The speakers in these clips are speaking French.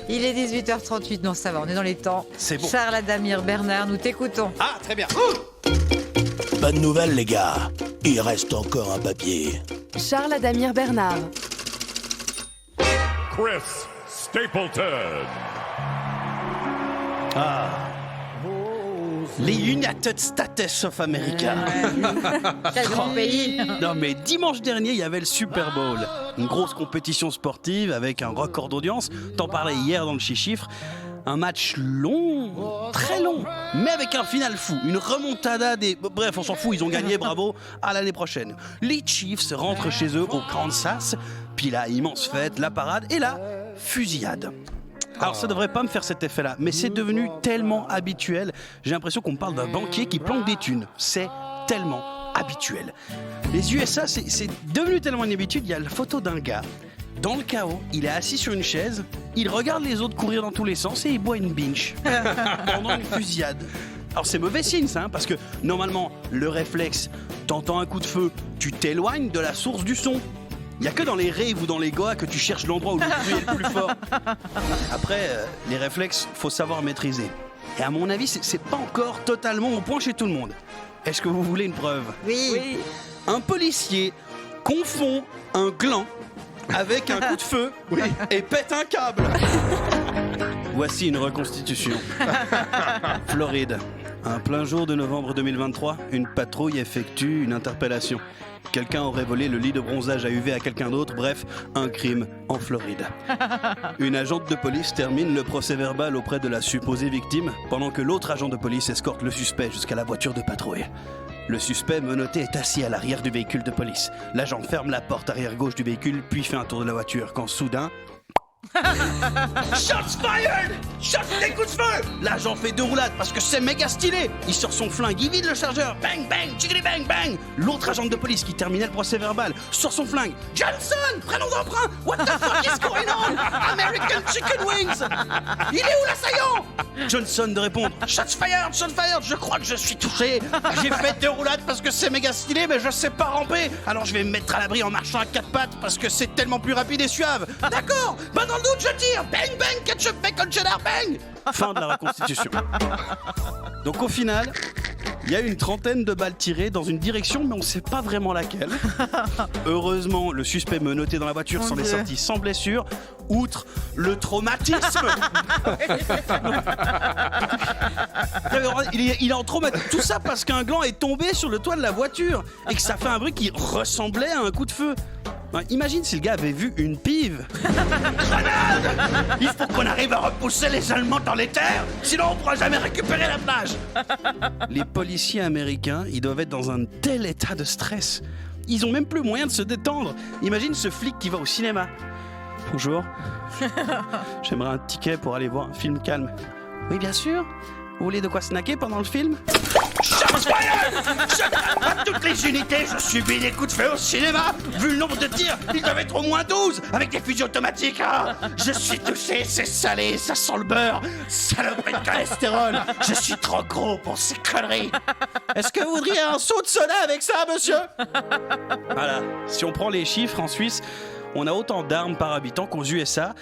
Il est 18h38, non ça va, on est dans les temps. C'est bon. Charles Adamir Bernard, nous t'écoutons. Ah, très bien. Bonne nouvelle, les gars. Il reste encore un papier. Charles Adamir Bernard. Chris Stapleton. Les United States of America. Quel grand pays. Non mais dimanche dernier, il y avait le Super Bowl. Une grosse compétition sportive avec un record d'audience. T'en parlais hier dans le chiffre. Un match long, très long, mais avec un final fou. Une remontada des... Bref, on s'en fout, ils ont gagné, bravo, à l'année prochaine. Les Chiefs rentrent chez eux au Kansas, puis la immense fête, la parade et la fusillade. Alors ça devrait pas me faire cet effet-là, mais c'est devenu tellement habituel. J'ai l'impression qu'on me parle d'un banquier qui planque des thunes. C'est tellement habituel. Les USA, c'est devenu tellement une habitude. Il y a la photo d'un gars. Dans le chaos, il est assis sur une chaise, il regarde les autres courir dans tous les sens et il boit une binge pendant une fusillade. Alors c'est mauvais signe ça, parce que normalement, le réflexe, t'entends un coup de feu, tu t'éloignes de la source du son. Il n'y a que dans les raves ou dans les goas que tu cherches l'endroit où le bruit est le plus fort. Après, les réflexes, faut savoir maîtriser. Et à mon avis, c'est pas encore totalement au point chez tout le monde. Est-ce que vous voulez une preuve ? Oui. Un policier confond un gland avec un coup de feu et pète un câble. Voici une reconstitution. Floride. Un plein jour de novembre 2023, une patrouille effectue une interpellation. Quelqu'un aurait volé le lit de bronzage à UV à quelqu'un d'autre, bref, un crime en Floride. Une agente de police termine le procès verbal auprès de la supposée victime, pendant que l'autre agent de police escorte le suspect jusqu'à la voiture de patrouille. Le suspect menotté est assis à l'arrière du véhicule de police. L'agent ferme la porte arrière gauche du véhicule, puis fait un tour de la voiture, quand soudain... Shots fired! Shots, des coups de feu! L'agent fait 2 roulades parce que c'est méga stylé. Il sort son flingue, il vide le chargeur. Bang, bang, chickity bang, bang. L'autre agent de police qui terminait le procès verbal sort son flingue. Johnson, prénom d'emprunt. What the fuck is going on? American chicken wings. Il est où l'assaillant? Johnson de répondre. Shots fired, shots fired. Je crois que je suis touché. J'ai fait 2 roulades parce que c'est méga stylé, mais je sais pas ramper. Alors je vais me mettre à l'abri en marchant à 4 pattes parce que c'est tellement plus rapide et suave. D'accord. Bah dans le doute, je tire. Bang, bang, ketchup, bacon, cheddar, bang. Fin de la reconstitution. Donc au final, il y a une 30aine de balles tirées dans une direction, mais on ne sait pas vraiment laquelle. Heureusement, le suspect menotté dans la voiture s'en est sorti sans blessure, outre le traumatisme. Il est en traumatisme. Tout ça parce qu'un gland est tombé sur le toit de la voiture et que ça fait un bruit qui ressemblait à un coup de feu. Imagine si le gars avait vu une pive. Grenade! Il faut qu'on arrive à repousser les Allemands dans les terres, sinon on pourra jamais récupérer la plage. Les policiers américains, ils doivent être dans un tel état de stress. Ils ont même plus moyen de se détendre. Imagine ce flic qui va au cinéma. Bonjour. J'aimerais un ticket pour aller voir un film calme. Oui, bien sûr. Vous voulez de quoi snacker pendant le film? Shots fired! À toutes les unités, je subis des coups de feu au cinéma. Vu le nombre de tirs, ils doivent être au moins 12 avec des fusils automatiques. Ah, je suis touché, c'est salé, ça sent le beurre. Saloperie de cholestérol. Je suis trop gros pour ces conneries. Est-ce que vous voudriez un seau de soda avec ça, monsieur? Voilà, si on prend les chiffres, en Suisse, on a autant d'armes par habitant qu'aux USA.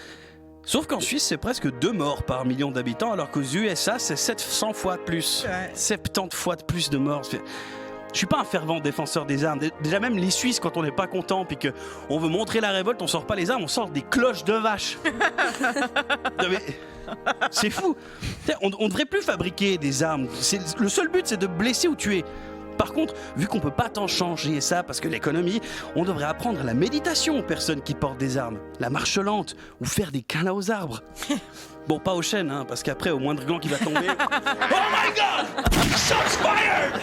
Sauf qu'en Suisse, c'est presque 2 morts par million d'habitants, alors qu'aux USA, c'est 700 fois de plus. 70 fois de plus de morts. Je suis pas un fervent défenseur des armes. Déjà même les Suisses, quand on n'est pas content puis qu'on veut montrer la révolte, on sort pas les armes, on sort des cloches de vache. Non, mais c'est fou. On devrait plus fabriquer des armes. Le seul but, c'est de blesser ou tuer. Par contre, vu qu'on peut pas tant changer ça parce que l'économie, on devrait apprendre la méditation aux personnes qui portent des armes, la marche lente ou faire des câlins aux arbres. Bon, pas aux chênes, hein, parce qu'après, au moindre gland qui va tomber... Oh my God! Shots fired!